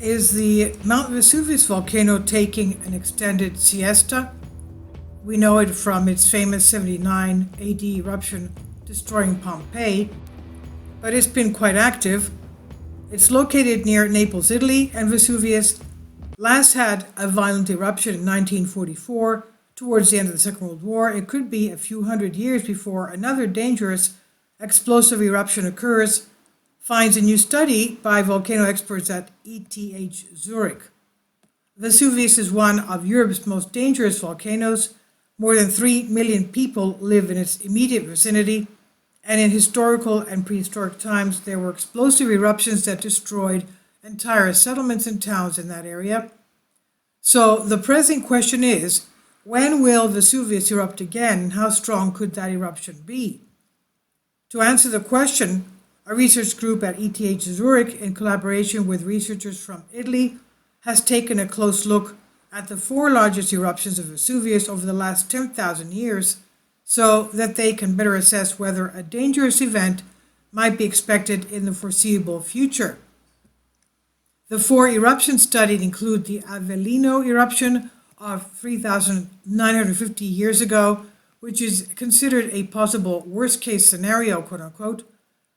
Is the Mount Vesuvius volcano taking an extended siesta? We know it from its famous 79 AD eruption destroying Pompei, but it's been quite active. It's located near Naples, Italy, and Vesuvius last had a violent eruption in 1944 towards the end of the Second World War. It could be a few hundred years before another dangerous explosive eruption occurs, finds a new study by volcano experts at ETH Zurich. Vesuvius is one of Europe's most dangerous volcanoes. More than 3 million people live in its immediate vicinity, and in historical and prehistoric times there were explosive eruptions that destroyed entire settlements and towns in that area. So the pressing question is, when will Vesuvius erupt again, and how strong could that eruption be? To answer the question, a research group at ETH Zurich, in collaboration with researchers from Italy, has taken a close look at the 4 largest eruptions of Vesuvius over the last 10,000 years, so that they can better assess whether a dangerous event might be expected in the foreseeable future. The 4 eruptions studied include the Avellino eruption of 3,950 years ago, which is considered a possible worst-case scenario, quote-unquote,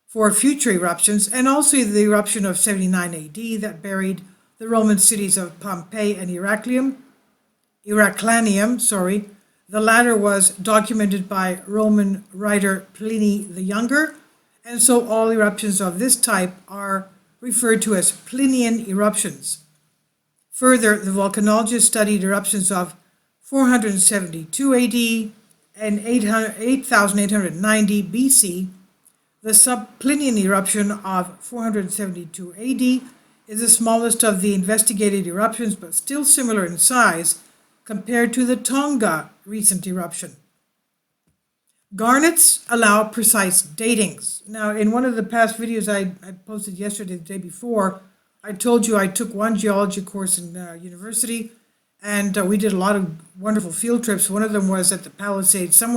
for future eruptions, and also the eruption of 79 AD that buried the Roman cities of Pompei and Heraclium. The latter was documented by Roman writer Pliny the Younger, and so all eruptions of this type are referred to as Plinian eruptions. Further, the volcanologist studied eruptions of 472 AD and 8,890 BC. The sub-Plinian eruption of 472 AD is the smallest of the investigated eruptions, but still similar in size compared to the Tonga recent eruption. Garnets allow precise datings. Now, in one of the past videos I posted yesterday, the day before, I told you I took one geology course in university, and we did a lot of wonderful field trips. One of them was at the Palisades. I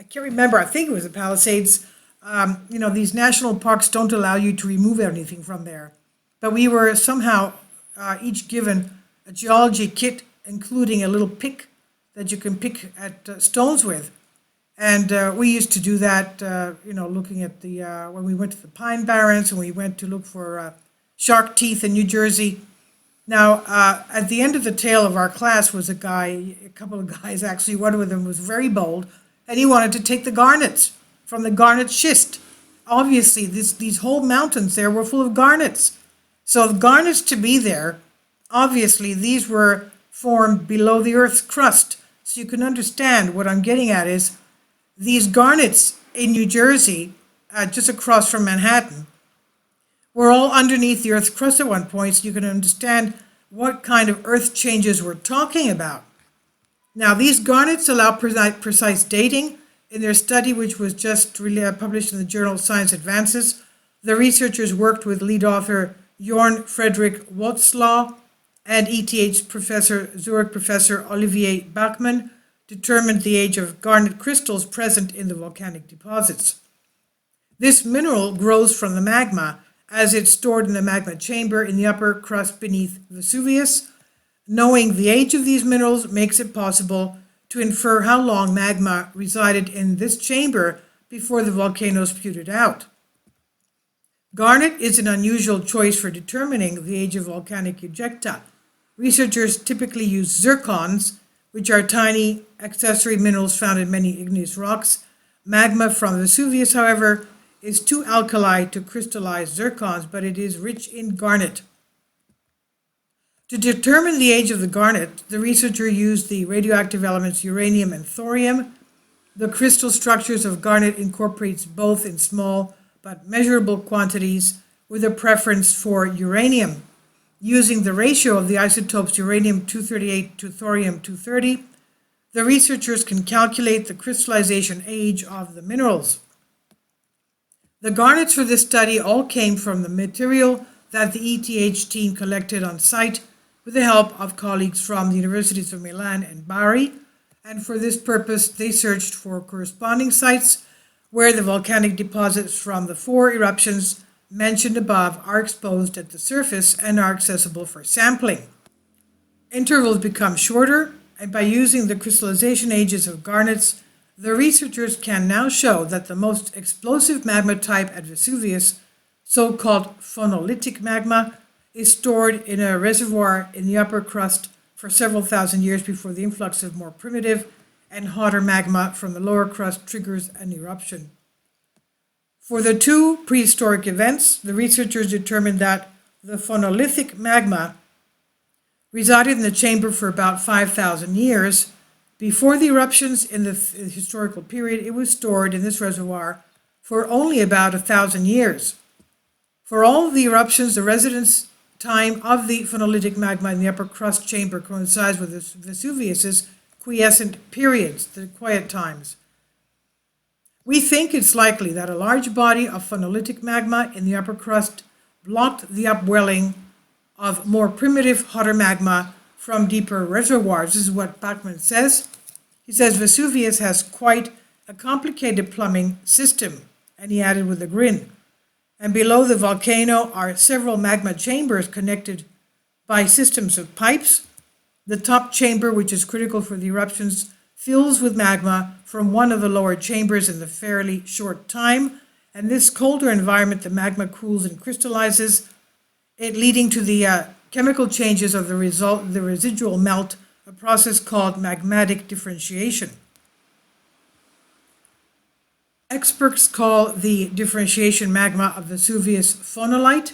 can't remember, I think it was the Palisades. These national parks don't allow you to remove anything from there. But we were somehow each given a geology kit, including a little pick that you can pick at stones with. And we used to do that, looking at when we went to the Pine Barrens and we went to look for shark teeth in New Jersey. Now, at the end of the tail of our class was a couple of guys actually. One of them was very bold, and he wanted to take the garnets from the garnet schist. Obviously, these whole mountains there were full of garnets. So the garnets to be there, obviously these were formed below the Earth's crust. So you can understand what I'm getting at is these garnets in New Jersey, just across from Manhattan, were all underneath the Earth's crust at one point, so you can understand what kind of Earth changes we're talking about. Now, these garnets allow precise dating. In their study, which was just published in the journal Science Advances, the researchers worked with lead author Jorn Fredrik Wotzlaw and ETH Zurich professor Olivier Bachmann determined the age of garnet crystals present in the volcanic deposits. This mineral grows from the magma as it's stored in the magma chamber in the upper crust beneath Vesuvius. Knowing the age of these minerals makes it possible to infer how long magma resided in this chamber before the volcano spewed it out. Garnet is an unusual choice for determining the age of volcanic ejecta. Researchers typically use zircons, which are tiny accessory minerals found in many igneous rocks. Magma from Vesuvius, however, is too alkali to crystallize zircons, but it is rich in garnet. To determine the age of the garnet, the researcher used the radioactive elements uranium and thorium. The crystal structures of garnet incorporates both in small but measurable quantities, with a preference for uranium. Using the ratio of the isotopes uranium-238 to thorium-230, the researchers can calculate the crystallization age of the minerals. The garnets for this study all came from the material that the ETH team collected on site with the help of colleagues from the universities of Milan and Bari, and for this purpose they searched for corresponding sites where the volcanic deposits from the 4 eruptions mentioned above are exposed at the surface and are accessible for sampling. Intervals become shorter, and by using the crystallization ages of garnets, the researchers can now show that the most explosive magma type at Vesuvius, so-called phonolytic magma, is stored in a reservoir in the upper crust for several thousand years before the influx of more primitive and hotter magma from the lower crust triggers an eruption. For the two prehistoric events, the researchers determined that the phonolithic magma resided in the chamber for about 5,000 years. Before the eruptions in the historical period, it was stored in this reservoir for only about 1,000 years. For all of the eruptions, the residence time of the phonolytic magma in the upper crust chamber coincides with Vesuvius's quiescent periods, the quiet times. We think it's likely that a large body of phonolytic magma in the upper crust blocked the upwelling of more primitive, hotter magma from deeper reservoirs. This is what Bachmann says. He says Vesuvius has quite a complicated plumbing system, and he added with a grin. And below the volcano are several magma chambers connected by systems of pipes. The top chamber, which is critical for the eruptions, fills with magma from one of the lower chambers in the fairly short time. And this colder environment, the magma cools and crystallizes, it leading to the chemical changes of the residual melt, a process called magmatic differentiation. Experts call the differentiation magma of Vesuvius phonolite.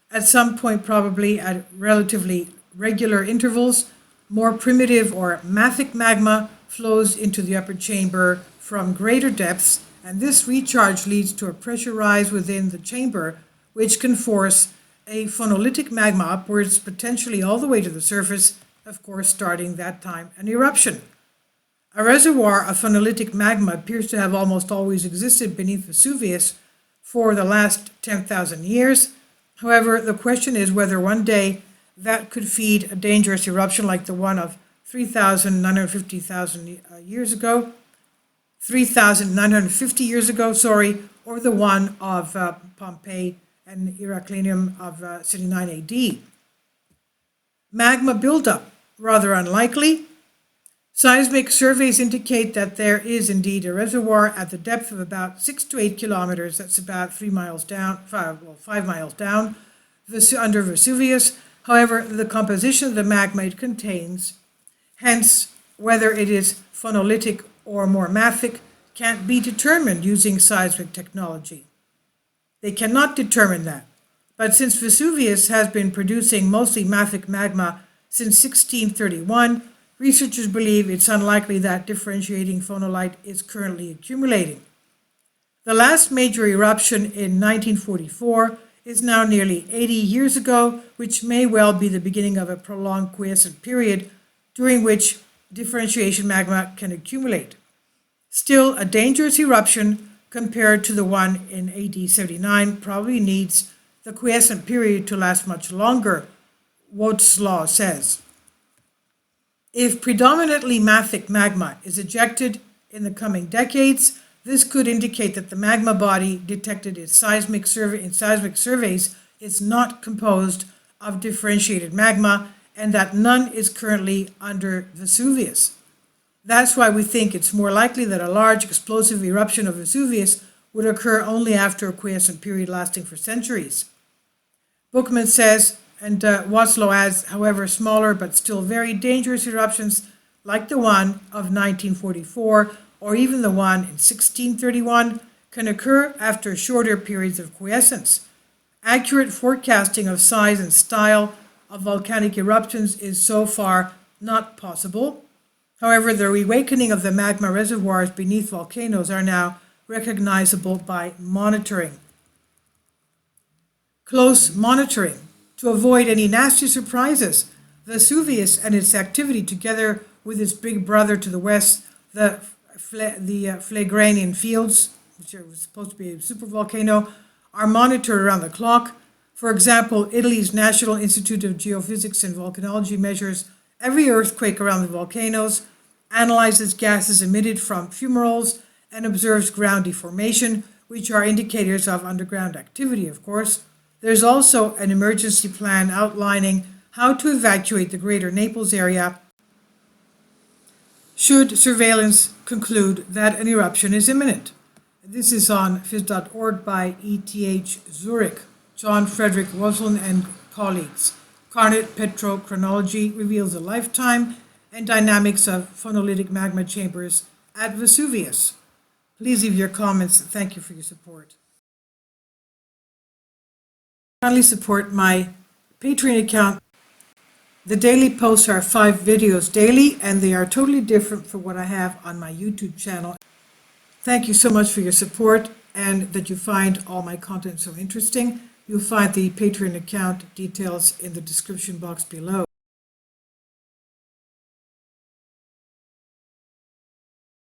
At some point, probably at relatively regular intervals, more primitive or mafic magma flows into the upper chamber from greater depths, and this recharge leads to a pressure rise within the chamber, which can force a phonolytic magma upwards, potentially all the way to the surface, of course, starting that time an eruption. A reservoir of phonolytic magma appears to have almost always existed beneath Vesuvius for the last 10,000 years. However, the question is whether one day that could feed a dangerous eruption like the one of 3,950 years ago, or the one of Pompei and Heracleum of 79 AD. Magma buildup, rather unlikely. Seismic surveys indicate that there is indeed a reservoir at the depth of about 6 to 8 kilometers, that's about 5 miles down, under Vesuvius. However, the composition of the magma it contains, hence whether it is phonolytic or more mafic, can't be determined using seismic technology. They cannot determine that. But since Vesuvius has been producing mostly mafic magma since 1631, researchers believe it's unlikely that differentiating phonolite is currently accumulating. The last major eruption in 1944 is now nearly 80 years ago, which may well be the beginning of a prolonged quiescent period during which differentiation magma can accumulate. Still, a dangerous eruption compared to the one in AD 79 probably needs the quiescent period to last much longer, Wode's law says. If predominantly mafic magma is ejected in the coming decades, this could indicate that the magma body detected in seismic surveys is not composed of differentiated magma and that none is currently under Vesuvius. That's why we think it's more likely that a large explosive eruption of Vesuvius would occur only after a quiescent period lasting for centuries. Bookman says, and Waslow adds, however, smaller but still very dangerous eruptions like the one of 1944 or even the one in 1631 can occur after shorter periods of quiescence. Accurate forecasting of size and style of volcanic eruptions is so far not possible. However, the reawakening of the magma reservoirs beneath volcanoes are now recognizable by monitoring. Close monitoring. To avoid any nasty surprises, Vesuvius and its activity, together with its big brother to the west, the Phlegraenian fields, which are supposed to be a supervolcano, are monitored around the clock. For example, Italy's National Institute of Geophysics and Volcanology measures every earthquake around the volcanoes, analyzes gases emitted from fumaroles, and observes ground deformation, which are indicators of underground activity, of course. There's also an emergency plan outlining how to evacuate the greater Naples area should surveillance conclude that an eruption is imminent. This is on phys.org by ETH Zurich, John Frederick Woslin and colleagues. Garnet Petrochronology reveals the lifetime and dynamics of phonolytic magma chambers at Vesuvius. Please leave your comments. Thank you for your support. Kindly support my Patreon account. The daily posts are 5 videos daily, and they are totally different from what I have on my YouTube channel. Thank you so much for your support and that you find all my content so interesting. You'll find the Patreon account details in the description box below.